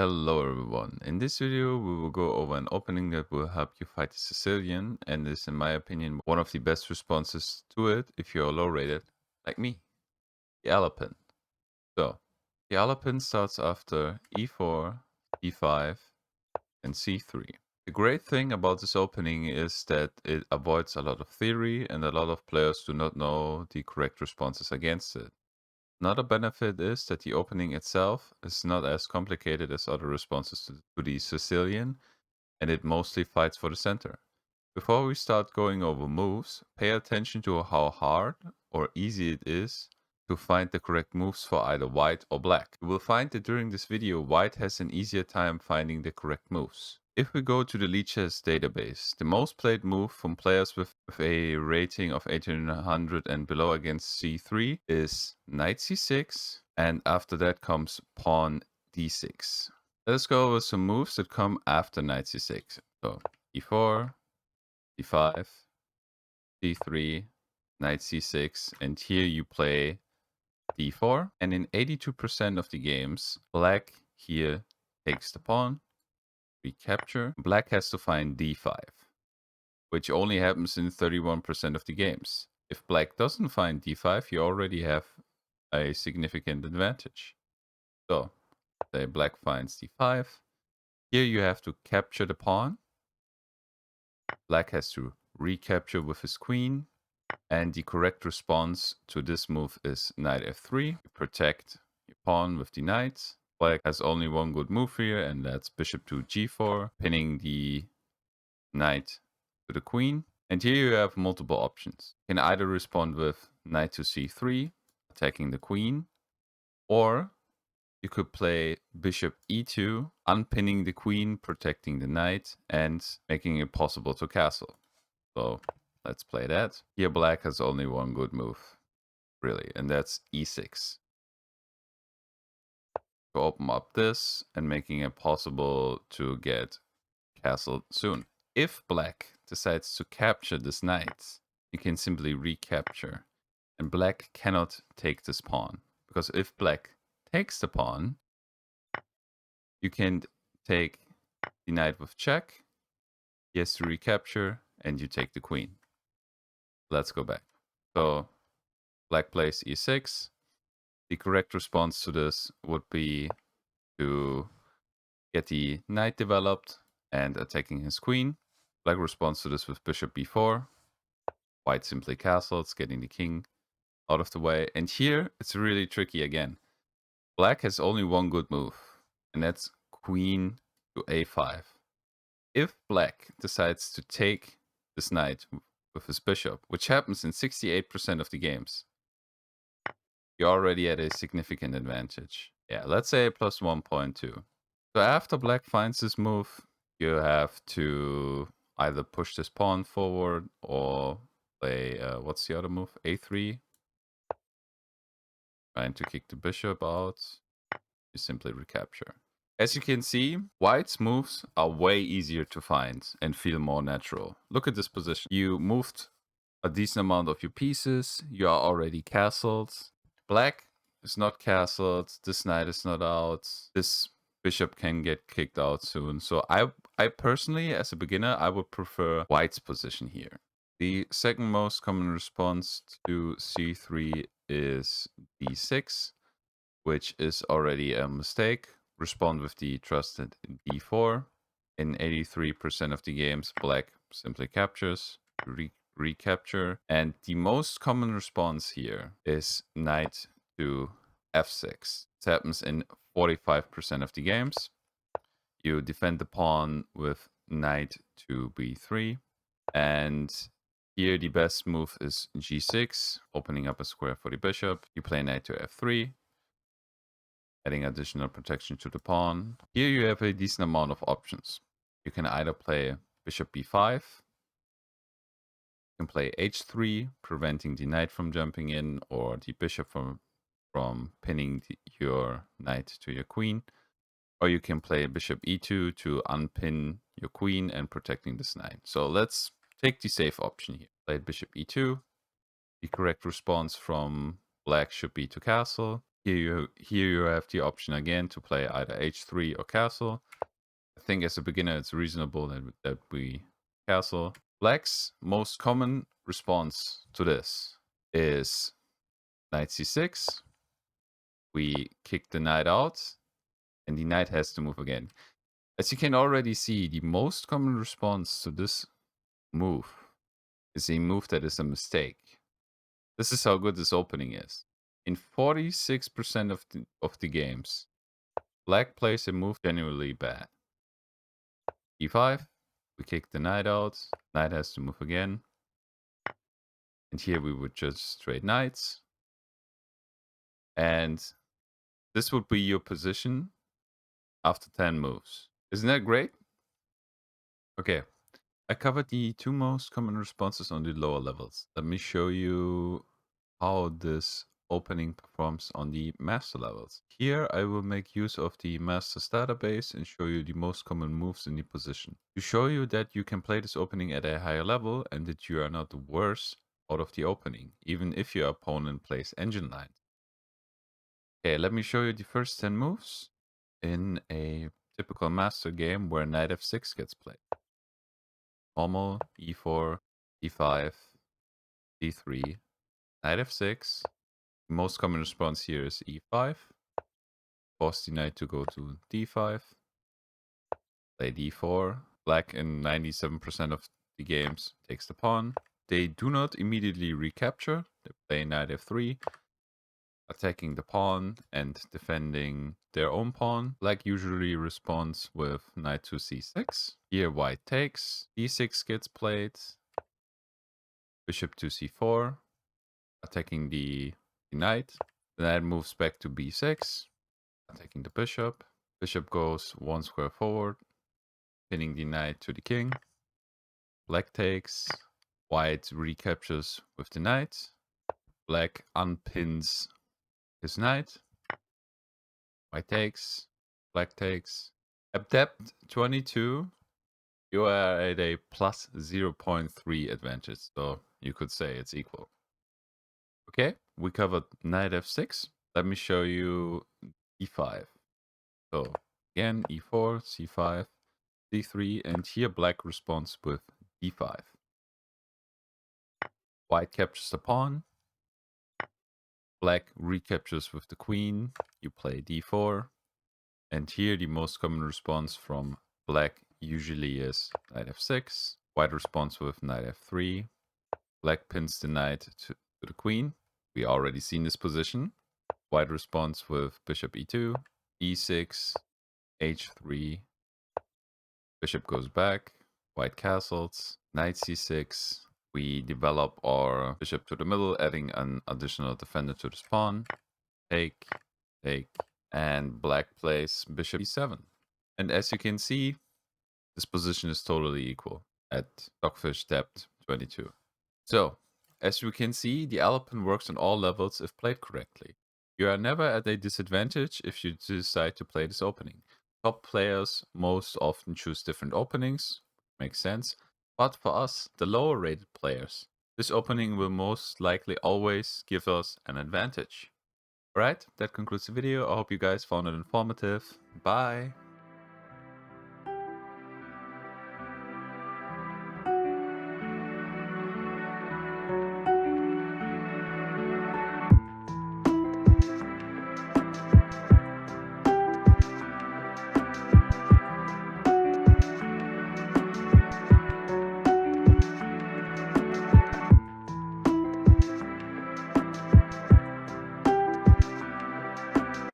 Hello everyone. In this video we will go over an opening that will help you fight the Sicilian and is in my opinion one of the best responses to it if you're low rated like me. The Alapin. So the Alapin starts after e4, e5 and c3. The great thing about this opening is that it avoids a lot of theory and a lot of players do not know the correct responses against it. Another benefit is that the opening itself is not as complicated as other responses to the Sicilian, and it mostly fights for the center. Before we start going over moves, pay attention to how hard or easy it is to find the correct moves for either white or black. You will find that during this video, white has an easier time finding the correct moves. If we go to the Leech's database, the most played move from players with a rating of 1800 and below against c3 is knight c6, and after that comes pawn d6. Let's go over some moves that come after knight c6. So e4, d5, d3, knight c6, and here you play d4. And in 82% of the games, black here takes the pawn, recapture. Black has to find d5, which only happens in 31% of the games. If black doesn't find d5, you already have a significant advantage. So, say black finds d5. Here you have to capture the pawn. Black has to recapture with his queen. And the correct response to this move is knight f3. You protect your pawn with the knight. Black has only one good move here, and that's bishop to g4, pinning the knight to the queen. And here you have multiple options. You can either respond with knight to c3, attacking the queen, or you could play bishop e2, unpinning the queen, protecting the knight, and making it possible to castle. So let's play that. Here black has only one good move, really, and that's e6. To open up this and making it possible to get castled soon. If black decides to capture this knight, you can simply recapture. And black cannot take this pawn. Because if black takes the pawn, you can take the knight with check. He has to recapture, and you take the queen. Let's go back. So black plays e6. The correct response to this would be to get the knight developed and attacking his queen. Black responds to this with bishop b4. White simply castles, getting the king out of the way. And here it's really tricky again. Black has only one good move, and that's queen to a5. If black decides to take this knight with his bishop, which happens in 68% of the games, you're already at a significant advantage. Yeah, let's say plus 1.2. So after black finds this move, you have to either push this pawn forward or play, what's the other move? a3. Trying to kick the bishop out. You simply recapture. As you can see, white's moves are way easier to find and feel more natural. Look at this position. You moved a decent amount of your pieces. You are already castled. Black is not castled. This knight is not out. This bishop can get kicked out soon. So I personally, as a beginner, I would prefer white's position here. The second most common response to c3 is d6, which is already a mistake. Respond with the trusted d4. In 83% of the games, black simply captures, recapture. And the most common response here is knight to f6. This happens in 45% of the games. You defend the pawn with knight to b3. And here the best move is g6, opening up a square for the bishop. You play knight to f3, adding additional protection to the pawn. Here you have a decent amount of options. You can either play bishop b5, you can play h3, preventing the knight from jumping in, or the bishop from pinning your knight to your queen. Or you can play bishop e2 to unpin your queen and protecting this knight. So let's take the safe option here. Play bishop e2. The correct response from black should be to castle. Here you have the option again to play either h3 or castle. I think as a beginner it's reasonable that we castle. Black's most common response to this is knight c6. We kick the knight out, and the knight has to move again. As you can already see, the most common response to this move is a move that is a mistake. This is how good this opening is. In 46% of the games, Black plays a move genuinely bad. e5, we kick the knight out, knight has to move again. And here we would just trade knights. And this would be your position after 10 moves. Isn't that great? Okay, I covered the two most common responses on the lower levels. Let me show you how this opening performs on the master levels. Here I will make use of the master's database and show you the most common moves in the position. To show you that you can play this opening at a higher level and that you are not the worst out of the opening, even if your opponent plays engine lines. Okay, let me show you the first 10 moves in a typical master game where knight f6 gets played. Normal, e4, e5, d3, knight f6. The most common response here is e5. Force the knight to go to d5. Play d4. Black in 97% of the games takes the pawn. They do not immediately recapture. They play knight f3, attacking the pawn and defending their own pawn. Black usually responds with knight to c6. Here white takes. d6 gets played. Bishop to c4, attacking the knight. The knight moves back to b6, attacking the bishop. Bishop goes one square forward, pinning the knight to the king. Black takes. White recaptures with the knight. Black unpins his knight. White takes. Black takes. At depth 22, you are at a plus 0.3 advantage, so you could say it's equal. Okay, we covered knight f6. Let me show you e5. So again, e4, c5, d3, and here black responds with d5. White captures the pawn. Black recaptures with the queen. You play d4. And here the most common response from black usually is knight f6. White responds with knight f3. Black pins the knight to the queen. We already seen this position. White responds with bishop e2, e6, h3. Bishop goes back. White castles. Knight c6. We develop our bishop to the middle, adding an additional defender to this pawn. Take, take, and black plays bishop e7. And as you can see, this position is totally equal at Stockfish depth 22. So, as you can see, the Alapin works on all levels if played correctly. You are never at a disadvantage if you decide to play this opening. Top players most often choose different openings, makes sense, but for us, the lower rated players, this opening will most likely always give us an advantage. Alright, that concludes the video. I hope you guys found it informative. Bye!